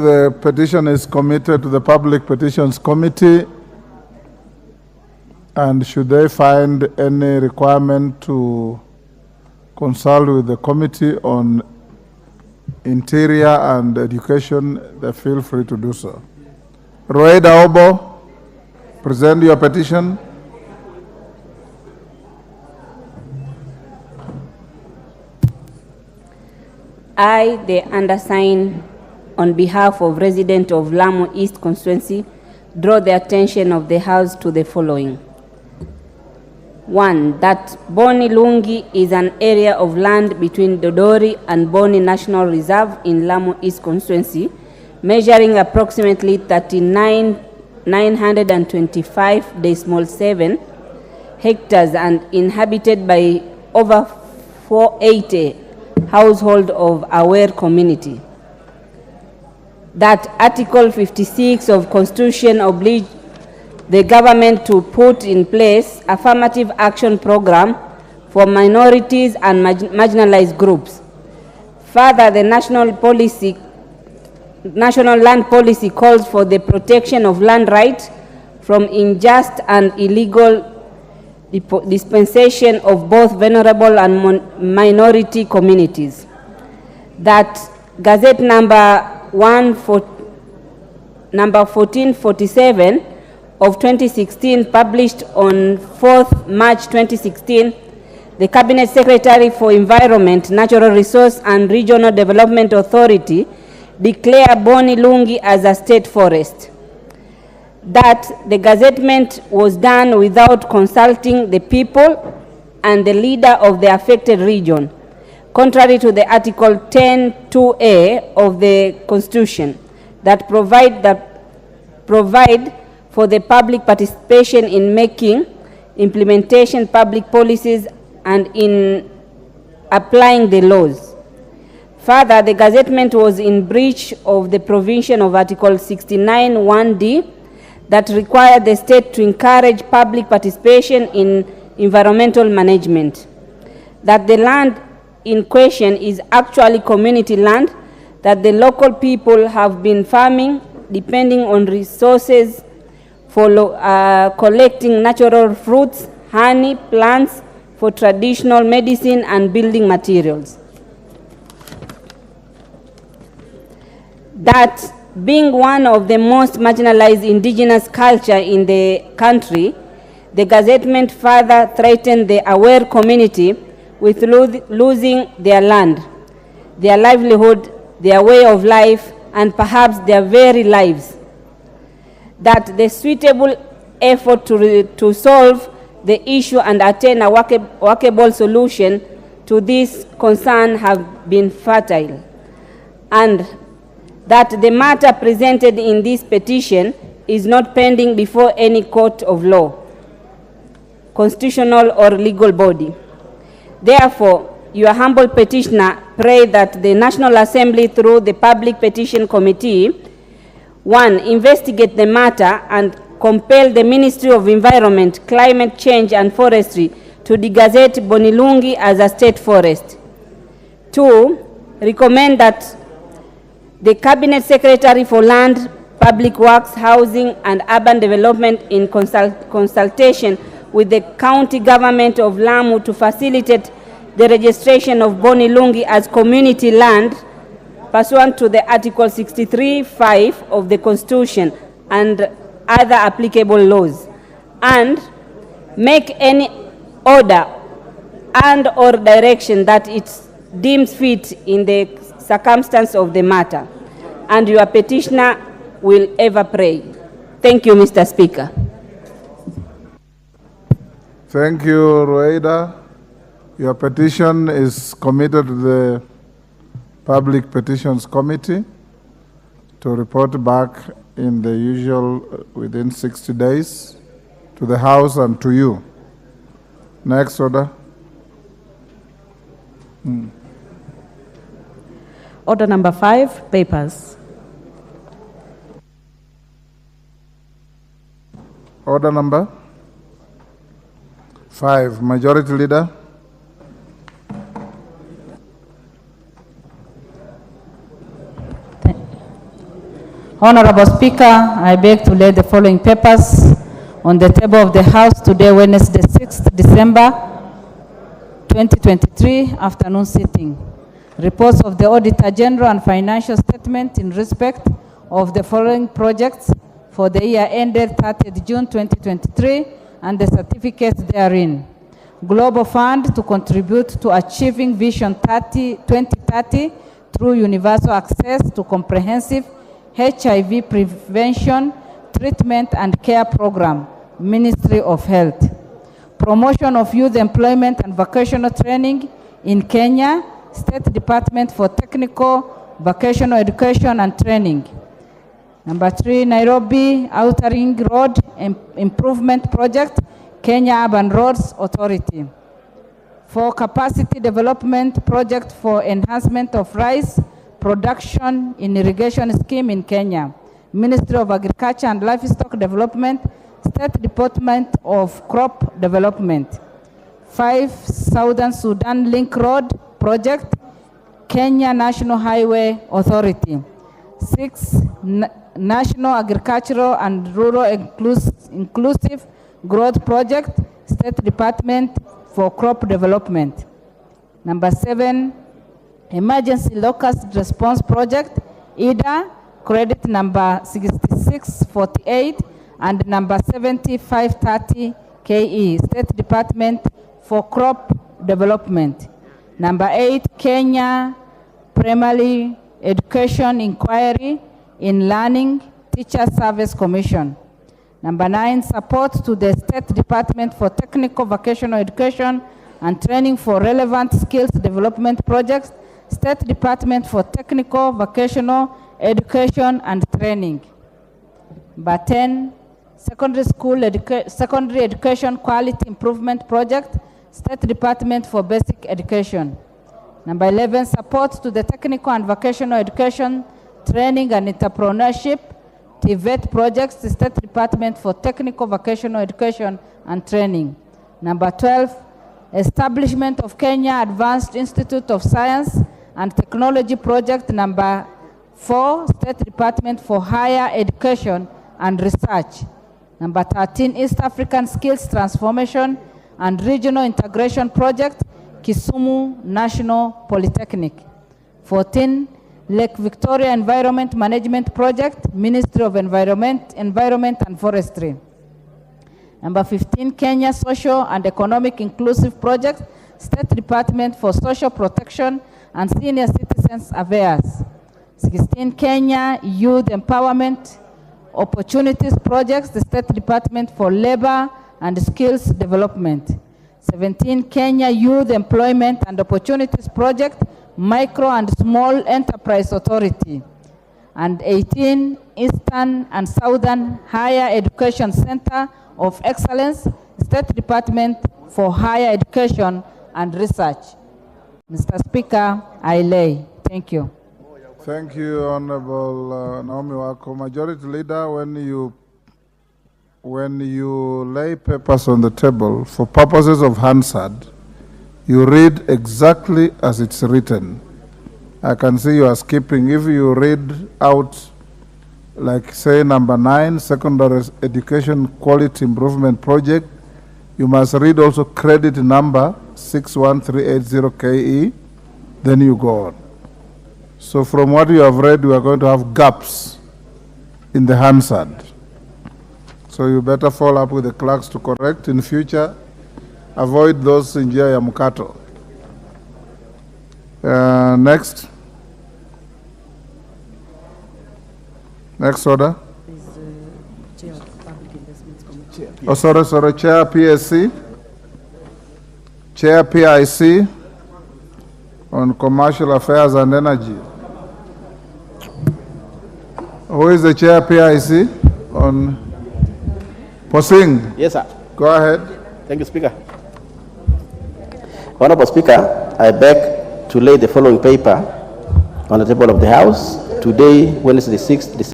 The petition is committed to the Public Petitions Committee, and should they find any requirement to consult with the Committee on Interior and Education, they feel free to do so. Roeda Obo, present your petition. I, the undersigned, on behalf of residents of Lamu East constituency, draw the attention of the House to the following. 1. That Boni Lungi is an area of land between Dodori and Boni National Reserve in Lamu East constituency, measuring approximately 39,925.7 hectares and inhabited by over 480 households of aware community. That Article 56 of Constitution obliges the government to put in place affirmative action program for minorities and marginalized groups. Further, the national land policy calls for the protection of land rights from unjust and illegal dispensation of both vulnerable and minority communities. That Gazette number 1447 of 2016, published on 4th March 2016, the Cabinet Secretary for Environment, Natural Resource and Regional Development Authority declared Boni Lungi as a state forest. That the gazettement was done without consulting the people and the leader of the affected region, contrary to the Article 10(2)(a) of the Constitution that provide for the public participation in making, implementation public policies and in applying the laws. Further, the gazettement was in breach of the provision of Article 69(1)(d) that required the state to encourage public participation in environmental management. That the land in question is actually community land that the local people have been farming, depending on resources for collecting natural fruits, honey, plants for traditional medicine and building materials. That being one of the most marginalized indigenous culture in the country, the gazettement further threatened the aware community with losing their land, their livelihood, their way of life, and perhaps their very lives. That the suitable effort to solve the issue and attain a workable solution to this concern have been fertile. And that the matter presented in this petition is not pending before any court of law, constitutional or legal body. Therefore, your humble petitioner pray that the National Assembly, through the Public Petition Committee, 1. Investigate the matter and compel the Ministry of Environment, Climate Change and Forestry to degazette Boni Lungi as a state forest. 2. Recommend that the Cabinet Secretary for Land, Public Works, Housing and Urban Development, in consultation with the county government of Lamu, to facilitate the registration of Boni Lungi as community land pursuant to the Article 63(5) of the Constitution and other applicable laws, and make any order and or direction that it deems fit in the circumstance of the matter. And your petitioner will ever pray. Thank you, Mr. Speaker. Thank you, Roeda. Your petition is committed to the Public Petitions Committee to report back in the usual within 60 days to the House and to you. Next order. Order number 5, papers. Order number 5, Majority Leader. Honorable Speaker, I beg to lay the following papers on the table of the House today, Wednesday, 6th December 2023, afternoon sitting. Reports of the Auditor General and financial statement in respect of the following projects for the year ended 30th June 2023 and the certificates therein. Global Fund to contribute to achieving Vision 2030 through universal access to comprehensive HIV prevention, treatment and care program, Ministry of Health. Promotion of youth employment and vocational training in Kenya, State Department for Technical Vocational Education and Training. Number 3, Nairobi Outer Ring Road Improvement Project, Kenya Urban Roads Authority. 4, Capacity Development Project for Enhancement of Rice Production in Irrigation Scheme in Kenya, Ministry of Agriculture and Livestock Development, State Department of Crop Development. 5, Southern Sudan Link Road Project, Kenya National Highway Authority. 6, National Agricultural and Rural Inclusive Growth Project, State Department for Crop Development. Number 7, Emergency Locust Response Project, EDA, credit number 6648 and number 7530 KE, State Department for Crop Development. Number 8, Kenya Primary Education Inquiry in Learning Teacher Service Commission. Number 9, support to the State Department for Technical Vocational Education and Training for Relevant Skills Development Projects, State Department for Technical Vocational Education and Training. Number 10, Secondary Education Quality Improvement Project, State Department for Basic Education. Number 11, support to the Technical and Vocational Education, Training and Entrepreneurship, TVET projects, the State Department for Technical Vocational Education and Training. Number 12, establishment of Kenya Advanced Institute of Science and Technology Project. Number 4, State Department for Higher Education and Research. Number 13, East African Skills Transformation and Regional Integration Project, Kisumu National Polytechnic. 14, Lake Victoria Environment Management Project, Ministry of Environment and Forestry. Number 15, Kenya Social and Economic Inclusive Project, State Department for Social Protection and Senior Citizens Affairs. 16, Kenya Youth Empowerment Opportunities Projects, the State Department for Labor and Skills Development. 17, Kenya Youth Employment and Opportunities Project, Micro and Small Enterprise Authority. And 18, Eastern and Southern Higher Education Center of Excellence, State Department for Higher Education and Research. Mr. Speaker, I lay. Thank you. Thank you, Honorable Naomi Wako. Majority Leader, when you lay papers on the table for purposes of Hansard, you read exactly as it's written. I can see you are skipping. If you read out, like say number 9, Secondary Education Quality Improvement Project, you must read also credit number 61380 KE, then you go on. So from what you have read, we are going to have gaps in the Hansard. So you better follow up with the clerks to correct in future. Avoid those in njia ya mkato. Next. Next order. Chair of Public Investments Committee. Oh, sorry, Chair PSC. Chair PIC on Commercial Affairs and Energy. Who is the Chair PIC on Posing? Yes, sir. Go ahead. Thank you, Speaker. Honorable Speaker, I beg to lay the following paper on the table of the House today, Wednesday, 6th December.